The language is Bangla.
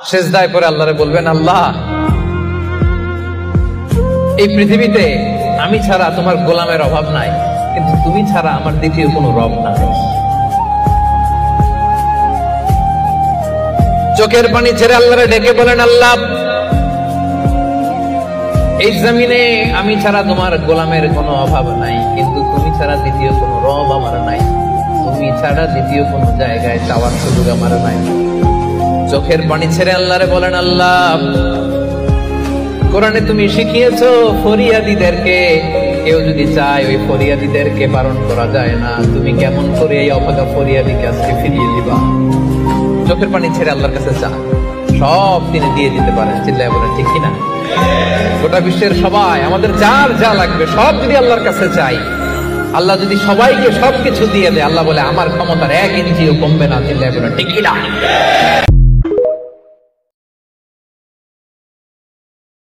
সেজদায় পরে আল্লাহরে বলবেন, আল্লাহ এই পৃথিবীতে আমি ছাড়া তোমার গোলামের অভাব নাই, কিন্তু তুমি ছাড়া আমার দ্বিতীয় কোনো রব নাই। চোখের পানি ছেড়ে আল্লাহরে ডেকে বলেন, আল্লাহ এই জমিনে আমি ছাড়া তোমার গোলামের কোনো অভাব নাই, কিন্তু তুমি ছাড়া দ্বিতীয় কোনো রব আমার নাই, তুমি ছাড়া দ্বিতীয় কোনো জায়গায় চাওয়ার সুযোগ আমার নাই। চোখের পানি ছেড়ে আল্লাহরে বলেন, আল্লাহ কোরআনে তুমি শিখিয়েছো ফরিয়াদীদেরকে কেউ যদি চায় ওই ফরিয়াদীদেরকে বারণ করা যায় না, তুমি কেমন করে এই অভাগা ফরিয়াদীকে আজকে ফিরিয়ে দিবা। চোখের পানি ছেড়ে আল্লাহর কাছে চা, সব তিনি দিয়ে দিতে পারেন। চিল্লায় বলেন ঠিক কিনা? গোটা বিশ্বের সবাই আমাদের যার যা লাগবে সব যদি আল্লাহর কাছে চাই, আল্লাহ যদি সবাইকে সবকিছু দিয়ে দেয়, আল্লাহ বলে আমার ক্ষমতার 1 ইঞ্চিও কমবে না। চিল্লায় বলেন ঠিক কিনা?